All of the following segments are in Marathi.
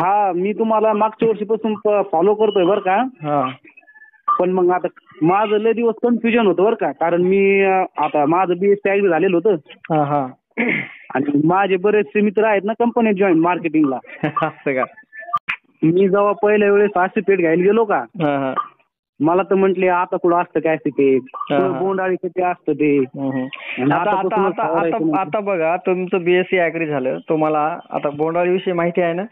हा, मी तुम्हाला मागच्या वर्षीपासून फॉलो करतोय बरं का. हा पण मग आता माझं लय दिवस कन्फ्युजन होतं बरं का, कारण मी आता माझं BSc ॲग्री झालेलं होतं. हा हा आणि माझे बरेचसे मित्र आहेत ना कंपनीत जॉईन मार्केटिंगला. असं का? मी जेव्हा पहिल्या वेळेस आसिपेट घ्यायला गेलो का, हा हा मला तर म्हटले आता कुठं असतं काय आसिपेट, हा. बोंडाळीचं ते असतं ते. आणि आता आता आतापासूनच आता फवारायचं आता म्हणते. आता बघा, तुमचं BSc ॲग्री झालं, तुम्हाला आता बोंडाळी विषयी माहिती आहे ना?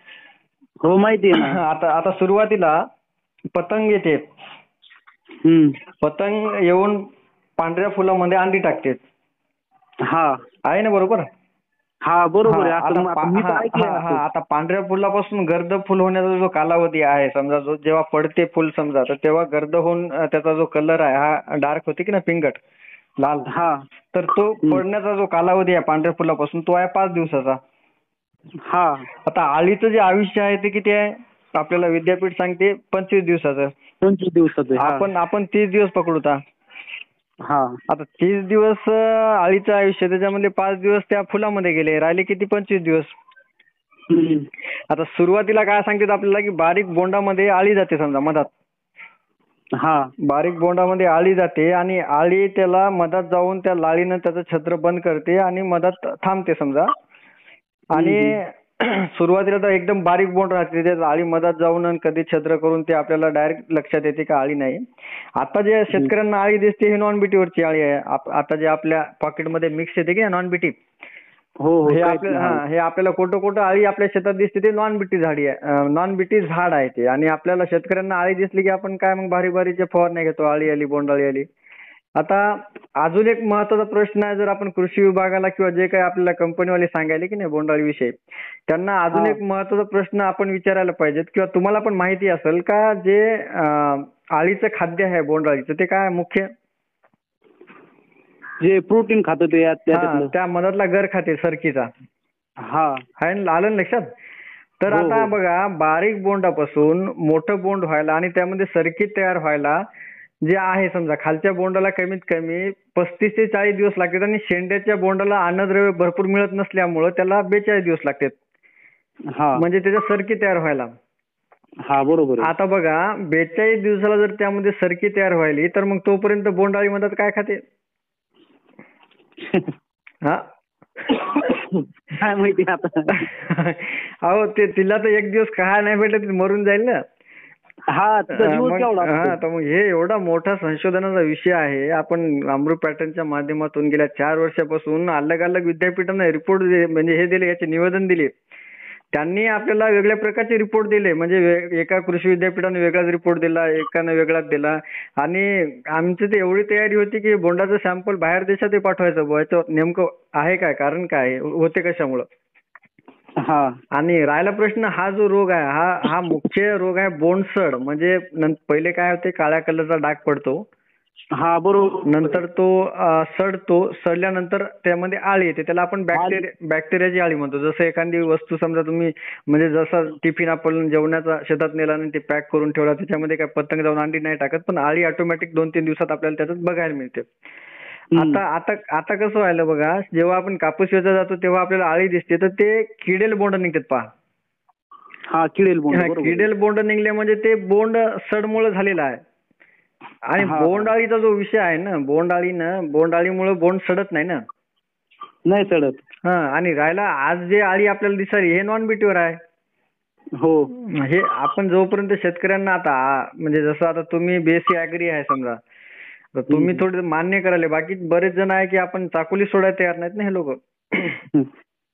हो माहिती आहे ना. आता आता सुरुवातीला पतंग येते. हम्म. पतंग येऊन पांढऱ्या फुलामध्ये अंडी टाकते. हा आहे ना बरोबर? हा बरोबर आहे. आता आता मी तर ऐकलंय असं. आता पांढऱ्या फुलापासून गर्द फुल होण्याचा जो कालावधी आहे, समजा जो जेव्हा पडते फुल समजा, तर तेव्हा गर्द होऊन त्याचा जो कलर आहे हा डार्क होते की ना, पिंगट लाल. हा तर तो पडण्याचा जो कालावधी आहे पांढऱ्या फुलापासून, तो आहे 5 दिवसाचा. हा आता आळीचं जे आयुष्य आहे ते किती आहे? आपल्याला विद्यापीठ सांगते 25 दिवसाचं. 25 दिवसाचं. आपण 30 दिवस पकडूता. हा आता 30 दिवस आळीचं आयुष्य, त्याच्यामध्ये 5 दिवस त्या फुलामध्ये गेले, राहिले किती? 25 दिवस. हम्म. आता सुरुवातीला काय सांगतात आपल्याला, की बारीक बोंडामध्ये आळी जाते समजा मधात. हा बारीक बोंडामध्ये आळी जाते आणि आळी त्याला मधात जाऊन त्या लाळीनं त्याचं छत्र बंद करते आणि मधात थांबते समजा. आणि सुरुवातीला तर एकदम बारीक बोंड राहते, त्यात आळी मधात जाऊन आणि कधी छद्र करून ते आपल्याला डायरेक्ट लक्षात येते का आळी नाही. आता जे शेतकऱ्यांना आळी दिसते ही नॉन बीटीवरची आळी आहे. आता जे आपल्या पॉकेटमध्ये मिक्स येते की नॉन बीटी, हो हो हे काहीच नाही. हे आपल्याला कोटं आळी आपल्या शेतात दिसते ते नॉन बीटी झाडी आहे, नॉन बीटी झाड आहे ते. आणि आपल्याला शेतकऱ्यांना आळी दिसली की आपण काय मग भारी भारीचे फवारण्या घेतो, आळी आली बोंडाळी आली. आता अजून एक महत्वाचा प्रश्न आहे, जर आपण कृषी विभागाला किंवा जे काही आपल्याला कंपनीवाले सांगायले की नाही बोंडाळी विषयी, त्यांना अजून एक महत्वाचा प्रश्न आपण विचारायला पाहिजेत किंवा तुम्हाला पण माहिती असेल का, जे आळीचं खाद्य आहे बोंडाळीचं ते काय मुख्य? जे प्रोटीन खातं ते त्याच्यातलं. त्या मधातला गर खाते सरकीचा. हा आहे ना, आलं ना लक्षात? तर हो, आता हो. बघा, बारीक बोंडापासून मोठं बोंड व्हायला आणि त्यामध्ये सरकी तयार व्हायला जे आहे समजा, खालच्या बोंडाला कमीत कमी 35 ते 40 दिवस लागतात आणि शेंड्याच्या बोंडाला अन्नद्रव्य भरपूर मिळत नसल्यामुळं त्याला 42 दिवस लागतात. हा म्हणजे त्याच्या सरकी तयार व्हायला. हा बरोबर आहे. आता बघा, 42 दिवसाला जर त्यामध्ये सरकी तयार व्हायली, तर मग तोपर्यंत बोंडाळी मधात काय खाते? हा काय माहिती आता. अहो ते तिला तर एक दिवस खायला नाही भेटलं तर मरून जाईल ना. हा तिचा दिवस केवढा असतो. तर मग हे एवढा मोठा संशोधनाचा विषय आहे. आपण अमृत पॅटर्नच्या माध्यमातून गेल्या 4 वर्षापासून अलग अलग विद्यापीठांना रिपोर्ट म्हणजे हे दिले, याचे निवेदन दिले. त्यांनी आपल्याला वेगळ्या प्रकारचे रिपोर्ट दिले. म्हणजे एका कृषी विद्यापीठाने वेगळाच रिपोर्ट दिला, एकाने वेगळाच दिला. आणि आमची तर एवढी तयारी होती की बोंडाचं सॅम्पल बाहेर देशातही पाठवायचं. याचं नेमकं आहे काय, कारण काय, होते कशामुळं. हा आणि राहिला प्रश्न, हा जो रोग आहे हा मुख्य रोग आहे बोंडसड. म्हणजे पहिले काय होते, काळ्या कलरचा डाग पडतो. हा बरोबर. नंतर तो सडतो. सडल्यानंतर त्यामध्ये आळी येते, त्याला आपण बॅक्टेरियाची आळी म्हणतो. जसं एखादी वस्तू समजा तुम्ही, म्हणजे जसं टिफिन आपण जेवणाचा शेतात नेला आणि ते पॅक करून ठेवला, त्याच्यामध्ये काय पतंग जाऊन अंडी नाही टाकत, पण आळी ऑटोमॅटिक 2-3 दिवसात आपल्याला त्याच्यात बघायला मिळते. आता कसं व्हायलं बघा, जेव्हा आपण कापूस वेचायला जातो तेव्हा आपल्याला आळी दिसते, तर ते किडेल बोंड निघतात पहा. हा किडेल बोंड. किडेल बोंड निघले म्हणजे ते बोंड सडमुळे झालेलं आहे. आणि बोंडाळीचा जो विषय आहे ना, बोंडाळीमुळे बोंड सडत नाही ना. नाही सडत. आणि राहिला आज जे आळी आपल्याला दिसाली हे नॉन बीटीवर आहे. हो. हे आपण जोपर्यंत शेतकऱ्यांना आता म्हणजे जसं आता तुम्ही BSc ॲग्री आहे समजा, तर तुम्ही थोडं मान्य करायला, बाकी बरेच जण आहे की आपण चाकोली सोडायला तयार नाहीत ना हे लोक.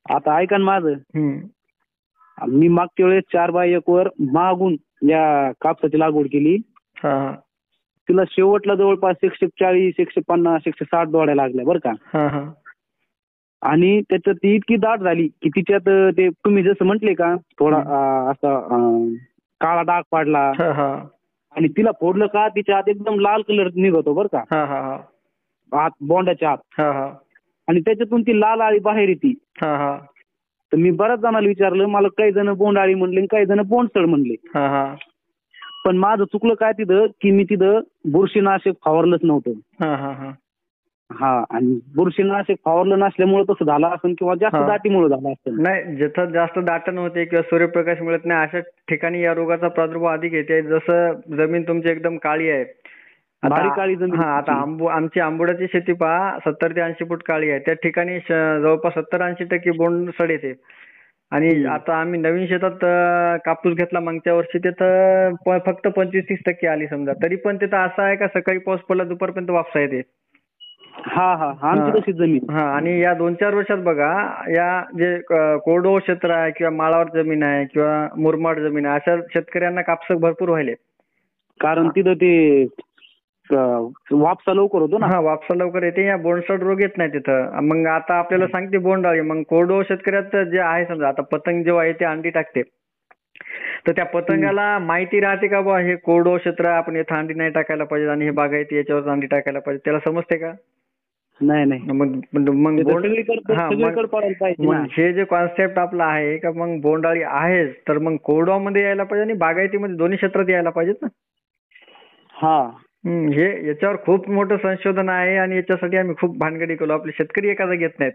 आता ऐका ना माझं. मी मागच्या वेळेस 4x1 वर मागून या कापसाची लागवड केली. तिला शेवटला जवळपास 140, 150, 160 दोड्या लागल्या बरं का. आणि त्याच्यात ती इतकी दाट झाली की तिच्यात ते तुम्ही जसं म्हटले का, थोडा असा काळा डाग पडला. आणि तिला फोडलं का तिच्या आत एकदम लाल कलर निघतो बरं का, आत बोंडाच्या आत. आणि त्याच्यातून ती लाल आळी बाहेर येते. तर मी बऱ्याच जणांना विचारलं, मला काही जण बोंडाळी म्हणले, काही जण बोंडसड म्हणले. पण माझं चुकलं काय तिथं, की मी तिथं बुरशीनाशक फवारलंच नव्हतं. हा, आणि बुरशीनाशक फवारलं नसल्यामुळे तसं झालं असेल किंवा जास्त दाटीमुळे झालं असेल. नाही, जिथं जास्त दाटण होते किंवा सूर्यप्रकाश मिळत नाही अशा ठिकाणी या रोगाचा प्रादुर्भाव अधिक येते. जसं जमीन तुमची एकदम काळी आहे, भारी काळी जमीन. आता आमची आंबोड्याची शेती पहा, 70 ते 80 फूट काळी आहे. त्या ठिकाणी जवळपास 70-80% बोंडसड येते. आणि आता आम्ही नवीन शेतात कापूस घेतला मागच्या वर्षी, तिथं फक्त 25-30% आली समजा. तरी पण तिथं असं आहे का सकाळी पाऊस पडला दुपारपर्यंत वापसा येते. हा हा, आमची तशीच जमीन. हा, आणि या 2-4 वर्षात बघा, या जे कोरडवाहू क्षेत्र आहे किंवा माळावर जमीन आहे किंवा मुरमाड जमीन आहे, अशा शेतकऱ्यांना कापसक भरपूर व्हायले. कारण तिथं ते वापसा लवकर होतो ना. हा, वापसा लवकर येते. या बोंडसड रोग येत नाही तिथं. मग आता आपल्याला सांगते बोंडअळी. मग कोरडवाहू शेतकऱ्याचं जे आहे समजा, आता पतंग जेव्हा येते अंडी टाकते, तर त्या पतंगाला माहिती राहते का बा हे कोरडवाहू क्षेत्र आहे, आपण इथं अंडी नाही टाकायला पाहिजे आणि हे बागायती याच्यावर अंडी टाकायला पाहिजे, त्याला समजते का? नाही नाही. मग हे जे कॉन्सेप्ट आपला आहे का, मग बोंडअळी आहेच तर मग कोरडवाहूमध्ये यायला पाहिजे आणि बागायतीमध्ये दोन्ही क्षेत्रात यायला पाहिजेत ना. हा, हे याच्यावर खूप मोठं संशोधन आहे आणि याच्यासाठी आम्ही खूप भानगडी केलो. आपले शेतकरी एखादा घेत नाहीत.